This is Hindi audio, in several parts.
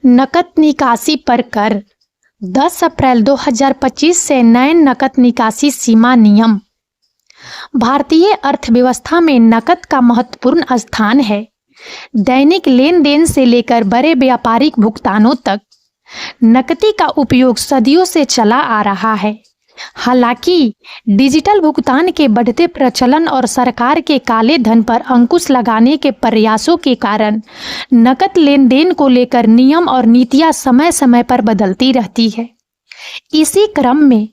नकद निकासी पर कर। 10 अप्रैल 2025 से नए नकद निकासी सीमा नियम। भारतीय अर्थव्यवस्था में नकद का महत्वपूर्ण स्थान है। दैनिक लेन देन से लेकर बड़े व्यापारिक भुगतानों तक नकदी का उपयोग सदियों से चला आ रहा है। हालांकि डिजिटल भुगतान के बढ़ते प्रचलन और सरकार के काले धन पर अंकुश लगाने के प्रयासों के कारण नकद लेन देन को लेकर नियम और नीतियां समय समय पर बदलती रहती है। इसी क्रम में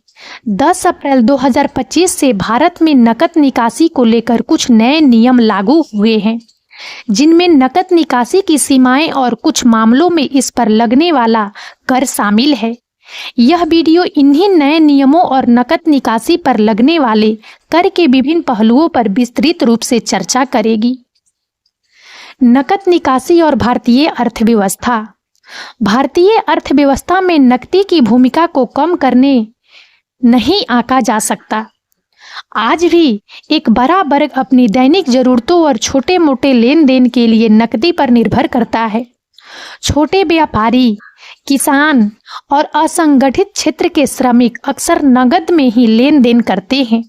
10 अप्रैल 2025 से भारत में नकद निकासी को लेकर कुछ नए नियम लागू हुए हैं, जिनमें नकद निकासी की सीमाएं और कुछ मामलों में इस पर लगने वाला कर शामिल है। यह वीडियो इन्हीं नए नियमों और नकद निकासी पर लगने वाले कर के विभिन्न पहलुओं पर विस्तृत रूप से चर्चा करेगी। नकद निकासी और भारतीय अर्थव्यवस्था। भारतीय अर्थव्यवस्था में नकदी की भूमिका को कम करने नहीं आंका जा सकता। आज भी एक बड़ा वर्ग अपनी दैनिक जरूरतों और छोटे मोटे लेन देन के लिए नकदी पर निर्भर करता है। छोटे व्यापारी, किसान और असंगठित क्षेत्र के श्रमिक अक्सर नकद में ही लेन देन करते हैं।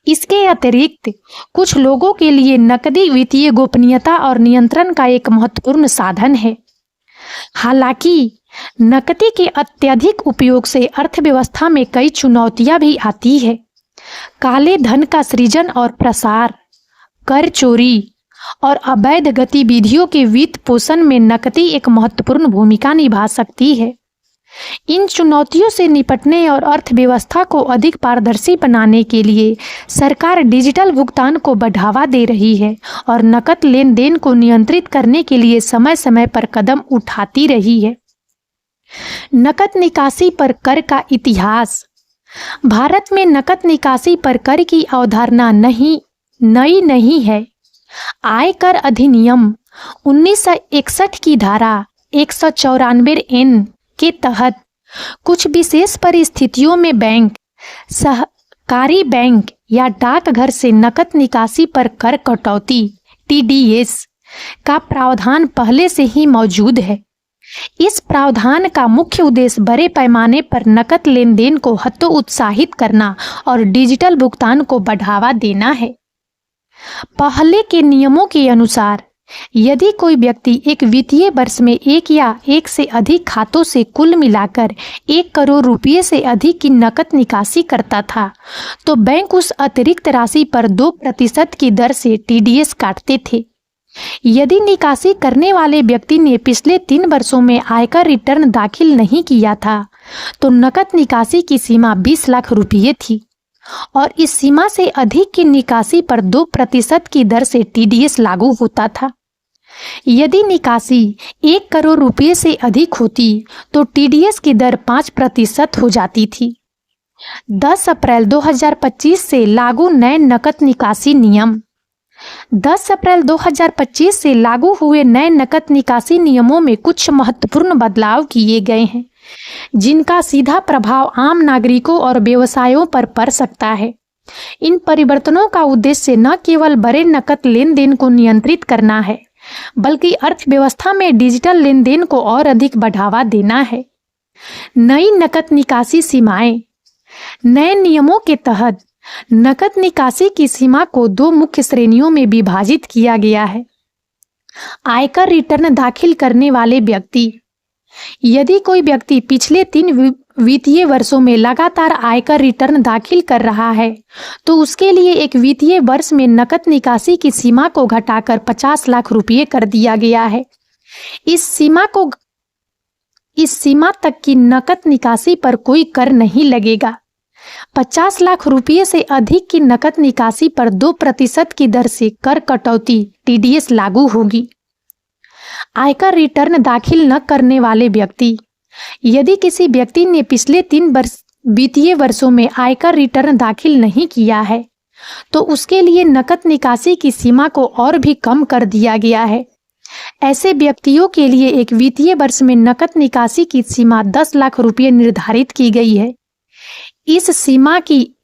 इसके अतिरिक्त कुछ लोगों के लिए नकदी वित्तीय गोपनीयता और नियंत्रण का एक महत्वपूर्ण साधन है। हालांकि नकदी के अत्यधिक उपयोग से अर्थव्यवस्था में कई चुनौतियां भी आती है। काले धन का सृजन और प्रसार, कर चोरी और अवैध गतिविधियों के वित्त पोषण में नकदी एक महत्वपूर्ण भूमिका निभा सकती है। इन चुनौतियों से निपटने और अर्थव्यवस्था को अधिक पारदर्शी बनाने के लिए सरकार डिजिटल भुगतान को बढ़ावा दे रही है और नकद लेन देन को नियंत्रित करने के लिए समय समय पर कदम उठाती रही है। नकद निकासी पर कर का इतिहास। भारत में नकद निकासी पर कर की अवधारणा नई नहीं है। आयकर अधिनियम 1961 की धारा 194(n) के तहत कुछ विशेष परिस्थितियों में बैंक, सहकारी बैंक या डाकघर से नकद निकासी पर कर कटौती (TDS) का प्रावधान पहले से ही मौजूद है। इस प्रावधान का मुख्य उद्देश्य बड़े पैमाने पर नकद लेन देन को हतोत्साहित करना और डिजिटल भुगतान को बढ़ावा देना है। पहले के नियमों के अनुसार यदि कोई व्यक्ति एक वित्तीय वर्ष में एक या एक से अधिक खातों से कुल मिलाकर 1 करोड़ रुपये से अधिक की नकद निकासी करता था, तो बैंक उस अतिरिक्त राशि पर 2% की दर से TDS काटते थे। यदि निकासी करने वाले व्यक्ति ने पिछले 3 वर्षों में आयकर रिटर्न दाखिल नहीं किया था, तो नकद निकासी की सीमा 20 लाख रुपये थी और इस सीमा से अधिक की निकासी पर 2% की दर से TDS लागू होता था। यदि निकासी 1 करोड़ रुपये से अधिक होती तो TDS की दर 5% हो जाती थी। 10 अप्रैल 2025 से लागू नए नकद निकासी नियम। 10 अप्रैल 2025 से लागू हुए नए नकद निकासी नियमों में कुछ महत्वपूर्ण बदलाव किए गए हैं, जिनका सीधा प्रभाव आम नागरिकों और व्यवसायों पर पड़ सकता है। इन परिवर्तनों का उद्देश्य न केवल बड़े नकद लेन देन को नियंत्रित करना है, बल्कि अर्थव्यवस्था में डिजिटल लेन देन को और अधिक बढ़ावा देना है। नई नकद निकासी सीमाएं। नए नियमों के तहत नकद निकासी की सीमा को 2 मुख्य श्रेणियों में विभाजित किया गया है। आयकर रिटर्न दाखिल करने वाले व्यक्ति। यदि कोई व्यक्ति पिछले 3 वित्तीय वर्षों में लगातार आयकर रिटर्न दाखिल कर रहा है, तो उसके लिए एक वित्तीय वर्ष में नकद निकासी की सीमा को घटाकर 50 लाख रुपये कर दिया गया है। इस सीमा तक की नकद निकासी पर कोई कर नहीं लगेगा। 50 लाख रुपये से अधिक की नकद निकासी पर 2% की दर से कर कटौती TDS लागू होगी। आयकर रिटर्न दाखिल न करने वाले व्यक्ति। यदि किसी व्यक्ति ने पिछले 3 वित्तीय वर्षों में आयकर रिटर्न दाखिल नहीं किया है, तो उसके लिए नकद निकासी की सीमा को और भी कम कर दिया गया है। ऐसे व्यक्तियों के लिए एक वित्तीय वर्ष में नकद निकासी की सीमा 10 लाख रुपये निर्धारित की गई है। इस सीमा की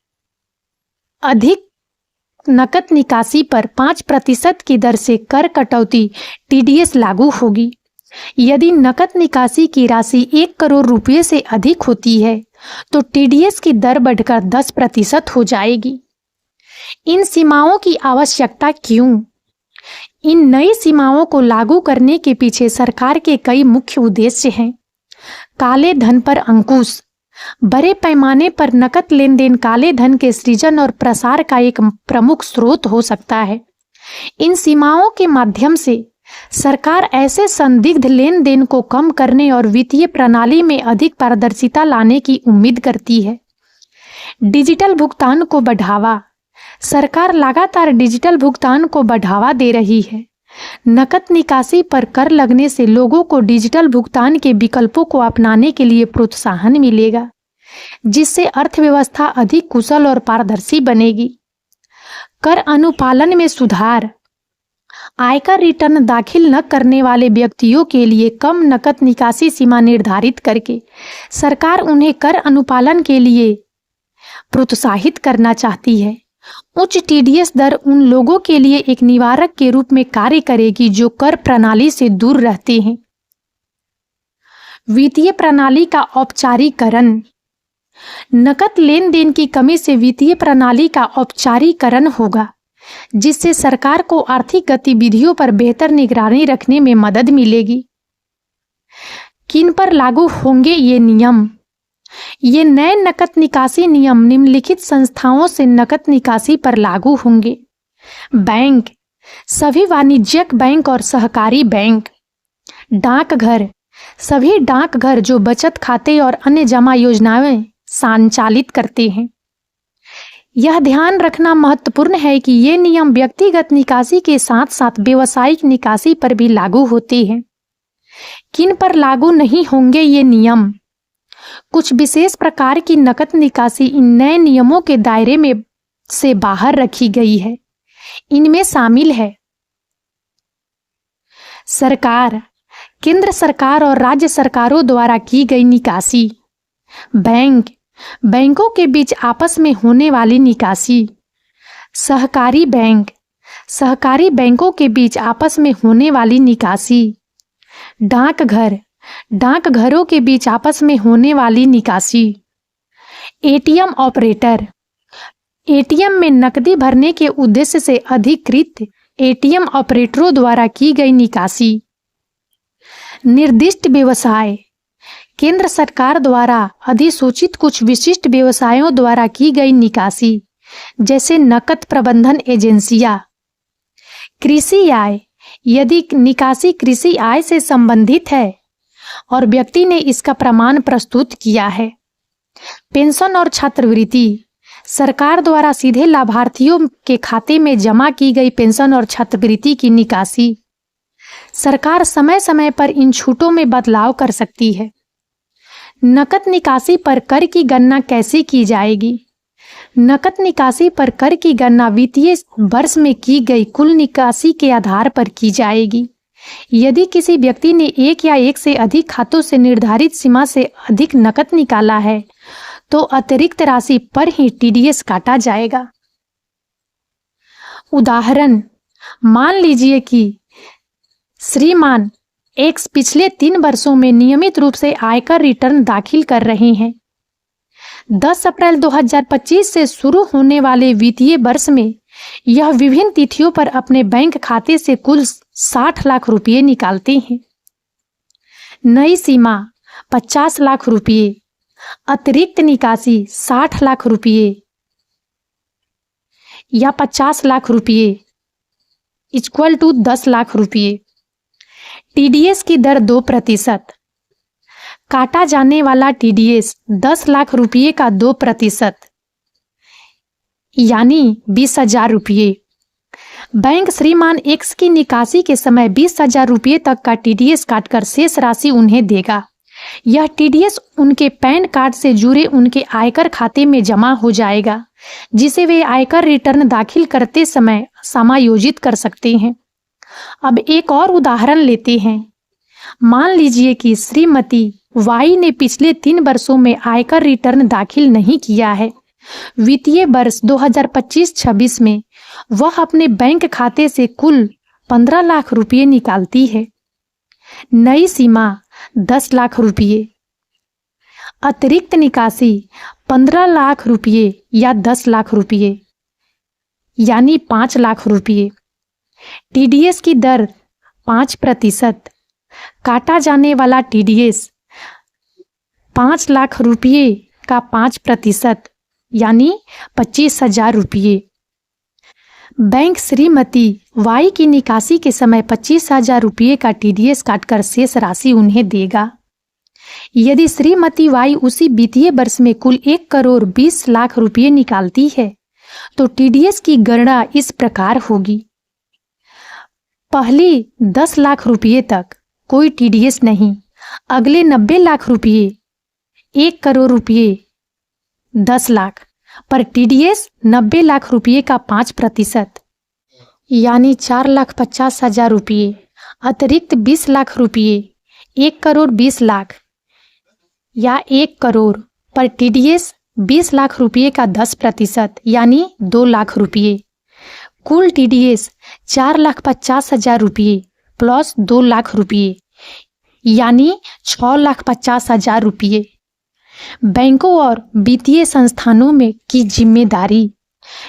अधिक नकद निकासी पर 5% की दर से कर कटौती TDS लागू होगी। यदि नकद निकासी की राशि 1 करोड़ रुपये से अधिक होती है तो टीडीएस की दर बढ़कर 10% हो जाएगी। इन सीमाओं की आवश्यकता क्यों? इन नई सीमाओं को लागू करने के पीछे सरकार के कई मुख्य उद्देश्य हैं। काले धन पर अंकुश। बड़े पैमाने पर नकद लेन देन काले धन के सृजन और प्रसार का एक प्रमुख स्रोत हो सकता है। इन सीमाओं के माध्यम से सरकार ऐसे संदिग्ध लेन देन को कम करने और वित्तीय प्रणाली में अधिक पारदर्शिता लाने की उम्मीद करती है। डिजिटल भुगतान को बढ़ावा। सरकार लगातार डिजिटल भुगतान को बढ़ावा दे रही है। नकद निकासी पर कर लगने से लोगों को डिजिटल भुगतान के विकल्पों को अपनाने के लिए प्रोत्साहन मिलेगा, जिससे अर्थव्यवस्था अधिक कुशल और पारदर्शी बनेगी। कर अनुपालन में सुधार। आयकर रिटर्न दाखिल न करने वाले व्यक्तियों के लिए कम नकद निकासी सीमा निर्धारित करके सरकार उन्हें कर अनुपालन के लिए प्रोत्साहित करना चाहती है। उच्च टीडीएस दर उन लोगों के लिए एक निवारक के रूप में कार्य करेगी जो कर प्रणाली से दूर रहते हैं। वित्तीय प्रणाली का औपचारीकरण। नकद लेन देन की कमी से वित्तीय प्रणाली का औपचारीकरण होगा, जिससे सरकार को आर्थिक गतिविधियों पर बेहतर निगरानी रखने में मदद मिलेगी। किन पर लागू होंगे ये नियम? ये नए नकद निकासी नियम निम्नलिखित संस्थाओं से नकद निकासी पर लागू होंगे। बैंक, सभी वाणिज्यिक बैंक और सहकारी बैंक। डाकघर, सभी डाकघर जो बचत खाते और अन्य जमा योजनाएं संचालित करते हैं। यह ध्यान रखना महत्वपूर्ण है कि ये नियम व्यक्तिगत निकासी के साथ साथ व्यावसायिक निकासी पर भी लागू होते हैं। किन पर लागू नहीं होंगे ये नियम? कुछ विशेष प्रकार की नकद निकासी इन नए नियमों के दायरे में से बाहर रखी गई है। इनमें शामिल है सरकार, केंद्र सरकार और राज्य सरकारों द्वारा की गई निकासी। बैंक, बैंकों के बीच आपस में होने वाली निकासी। सहकारी बैंक, सहकारी बैंकों के बीच आपस में होने वाली निकासी। डाकघर, डाकघरों के बीच आपस में होने वाली निकासी। एटीएम ऑपरेटर, एटीएम में नकदी भरने के उद्देश्य से अधिकृत एटीएम ऑपरेटरों द्वारा की गई निकासी। निर्दिष्ट व्यवसाय, केंद्र सरकार द्वारा अधिसूचित कुछ विशिष्ट व्यवसायों द्वारा की गई निकासी, जैसे नकद प्रबंधन एजेंसियां। कृषि आय, यदि निकासी कृषि आय से संबंधित है और व्यक्ति ने इसका प्रमाण प्रस्तुत किया है। पेंशन और छात्रवृत्ति, सरकार द्वारा सीधे लाभार्थियों के खाते में जमा की गई पेंशन और छात्रवृत्ति की निकासी। सरकार समय समय पर इन छूटों में बदलाव कर सकती है। नकद निकासी पर कर की गणना कैसे की जाएगी? नकद निकासी पर कर की गणना वित्तीय वर्ष में की गई कुल निकासी के आधार पर की जाएगी। यदि किसी व्यक्ति ने एक या एक से अधिक खातों से निर्धारित सीमा से अधिक नकद निकाला है तो अतिरिक्त राशि पर ही टीडीएस काटा जाएगा। उदाहरण, मान लीजिए कि श्रीमान एक्स पिछले 3 वर्षों में नियमित रूप से आयकर रिटर्न दाखिल कर रहे हैं। 10 अप्रैल 2025 से शुरू होने वाले वित्तीय वर्ष में यह विभिन्न तिथियों पर अपने बैंक खाते से कुल 60 लाख रुपये निकालते हैं। नई सीमा 50 लाख रुपये, अतिरिक्त निकासी 60 लाख रुपये या 50 लाख रुपये इक्वल टू 10 लाख रुपये। टीडीएस की दर 2%। काटा जाने वाला टीडीएस 10 लाख रुपये का 2% यानी 20,000 रुपये। बैंक श्रीमान एक्स की निकासी के समय 20,000 रुपये तक का टीडीएस काटकर शेष राशि उन्हें देगा। यह टीडीएस उनके पैन कार्ड से जुड़े उनके आयकर खाते में जमा हो जाएगा, जिसे वे आयकर रिटर्न दाखिल करते समय समायोजित कर सकते हैं। अब एक और उदाहरण लेते हैं। मान लीजिए कि श्रीमती वाई ने पिछले 3 वर्षों में आयकर रिटर्न दाखिल नहीं किया है। वित्तीय वर्ष 2025-26 में वह अपने बैंक खाते से कुल 15 लाख रुपये निकालती है। नई सीमा 10 लाख रुपये, अतिरिक्त निकासी 15 लाख रुपये या 10 लाख रुपये यानी 5 लाख रुपये। टीडीएस की दर 5%, काटा जाने वाला टीडीएस 5 लाख रुपये का 5% यानी 25,000 रुपये। बैंक श्रीमती वाई की निकासी के समय 25,000 रुपये का टीडीएस काटकर शेष राशि उन्हें देगा। यदि श्रीमती वाई उसी वित्तीय वर्ष में कुल 1,20,00,000 रुपये निकालती है तो टीडीएस की गणना इस प्रकार होगी। पहली 10 लाख रुपये तक कोई टीडीएस नहीं, अगले 90 लाख रुपये 1 करोड़ रुपये 10 लाख पर टीडीएस 90 लाख रुपये का 5% यानी 4,50,000 रुपये, अतिरिक्त 20 लाख रुपये 1,20,00,000 या 1 करोड़ पर टीडीएस 20 लाख रुपये का 10% यानी 2 लाख रुपये। कुल टीडीएस 4,50,000 रुपये प्लस 2 लाख रुपये यानी 6,50,000 रुपये। बैंकों और वित्तीय संस्थानों में की जिम्मेदारी।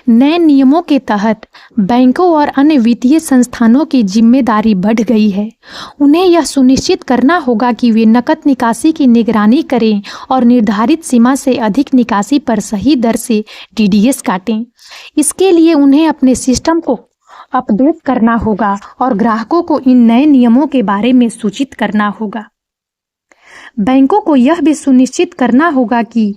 नए नियमों के तहत बैंकों और अन्य वित्तीय संस्थानों की जिम्मेदारी बढ़ गई है। उन्हें यह सुनिश्चित करना होगा कि वे नकद निकासी की निगरानी करें और निर्धारित सीमा से अधिक निकासी पर सही दर से टीडीएस काटें। इसके लिए उन्हें अपने सिस्टम को अपडेट करना होगा और ग्राहकों को इन नए नियमों के बारे में सूचित करना होगा। बैंकों को यह भी सुनिश्चित करना होगा कि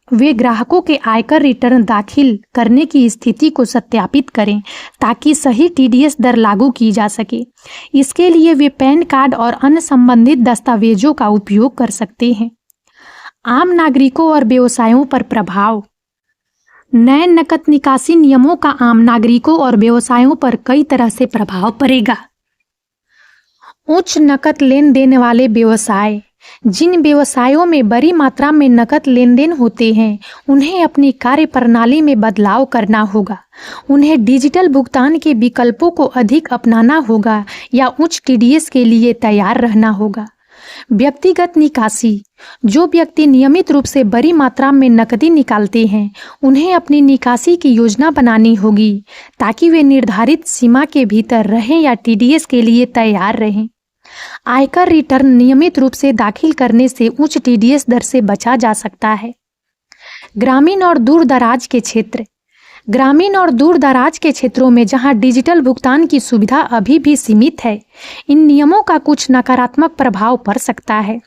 वे ग्राहकों के आयकर रिटर्न दाखिल करने की स्थिति को सत्यापित करें ताकि सही टीडीएस दर लागू की जा सके। इसके लिए वे पैन कार्ड और अन्य संबंधित दस्तावेजों का उपयोग कर सकते हैं। आम नागरिकों और व्यवसायों पर प्रभाव। नए नकद निकासी नियमों का आम नागरिकों और व्यवसायों पर कई तरह से प्रभाव पड़ेगा। उच्च नकद लेन देन वाले व्यवसाय। जिन व्यवसायों में बड़ी मात्रा में नकद लेन देन होते हैं उन्हें अपनी कार्य प्रणाली में बदलाव करना होगा। उन्हें डिजिटल भुगतान के विकल्पों को अधिक अपनाना होगा या उच्च टीडीएस के लिए तैयार रहना होगा। व्यक्तिगत निकासी। जो व्यक्ति नियमित रूप से बड़ी मात्रा में नकदी निकालते हैं उन्हें अपनी निकासी की योजना बनानी होगी ताकि वे निर्धारित सीमा के भीतर रहें या टीडीएस के लिए तैयार रहें। आयकर रिटर्न नियमित रूप से दाखिल करने से उच्च टीडीएस दर से बचा जा सकता है। ग्रामीण और दूर दराज के क्षेत्र। ग्रामीण और दूर दराज के क्षेत्रों में जहां डिजिटल भुगतान की सुविधा अभी भी सीमित है, इन नियमों का कुछ नकारात्मक प्रभाव पड़ सकता है।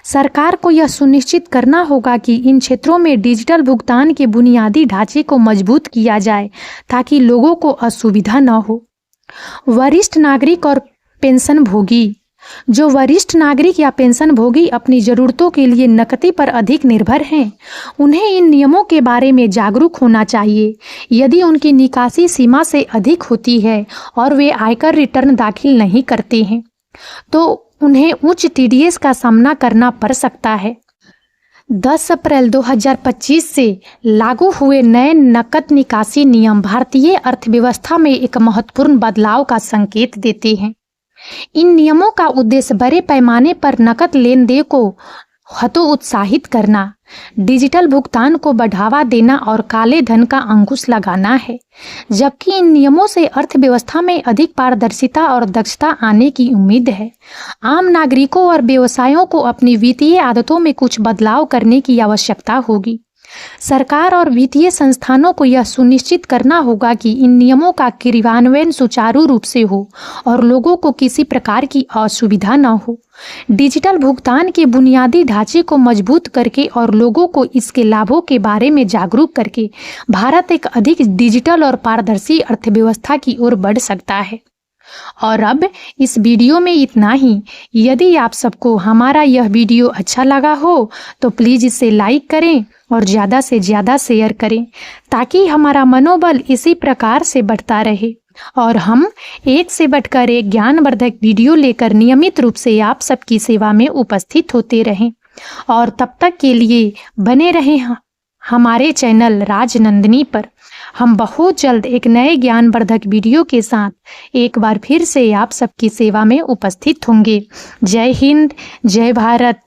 सरकार को यह सुनिश्चित करना होगा कि इन क्षेत्रों में डिजिटल भुगतान के बुनियादी ढांचे को मजबूत किया जाए ताकि लोगों को असुविधा न हो। वरिष्ठ नागरिक और पेंशनभोगी। जो वरिष्ठ नागरिक या पेंशनभोगी अपनी जरूरतों के लिए नकदी पर अधिक निर्भर हैं, उन्हें इन नियमों के बारे में जागरूक होना चाहिए। यदि उनकी निकासी सीमा से अधिक होती है और वे आयकर रिटर्न दाखिल नहीं करते हैं, तो उन्हें उच्च टीडीएस का सामना करना पड़ सकता है। 10 अप्रैल 2025 से लागू हुए नए नकद निकासी नियम भारतीय अर्थव्यवस्था में एक महत्वपूर्ण बदलाव का संकेत देते हैं। इन नियमों का उद्देश्य बड़े पैमाने पर नकद लेन देन को हतोत्साहित करना, डिजिटल भुगतान को बढ़ावा देना और काले धन का अंकुश लगाना है। जबकि इन नियमों से अर्थव्यवस्था में अधिक पारदर्शिता और दक्षता आने की उम्मीद है। आम नागरिकों और व्यवसायों को अपनी वित्तीय आदतों में कुछ बदलाव करने की आवश्यकता होगी। सरकार और वित्तीय संस्थानों को यह सुनिश्चित करना होगा कि इन नियमों का क्रियान्वयन सुचारू रूप से हो और लोगों को किसी प्रकार की असुविधा न हो। डिजिटल भुगतान के बुनियादी ढांचे को मजबूत करके और लोगों को इसके लाभों के बारे में जागरूक करके भारत एक अधिक डिजिटल और पारदर्शी अर्थव्यवस्था की ओर बढ़ सकता है। और अब इस वीडियो में इतना ही। यदि आप सबको हमारा यह वीडियो अच्छा लगा हो तो प्लीज़ इसे लाइक करें और ज़्यादा से ज़्यादा शेयर करें ताकि हमारा मनोबल इसी प्रकार से बढ़ता रहे और हम एक से बढ़कर एक ज्ञानवर्धक वीडियो लेकर नियमित रूप से आप सबकी सेवा में उपस्थित होते रहें। और तब तक के लिए बने रहें हमारे चैनल राजनंदिनी पर। हम बहुत जल्द एक नए ज्ञानवर्धक वीडियो के साथ एक बार फिर से आप सबकी सेवा में उपस्थित होंगे। जय हिंद, जय भारत।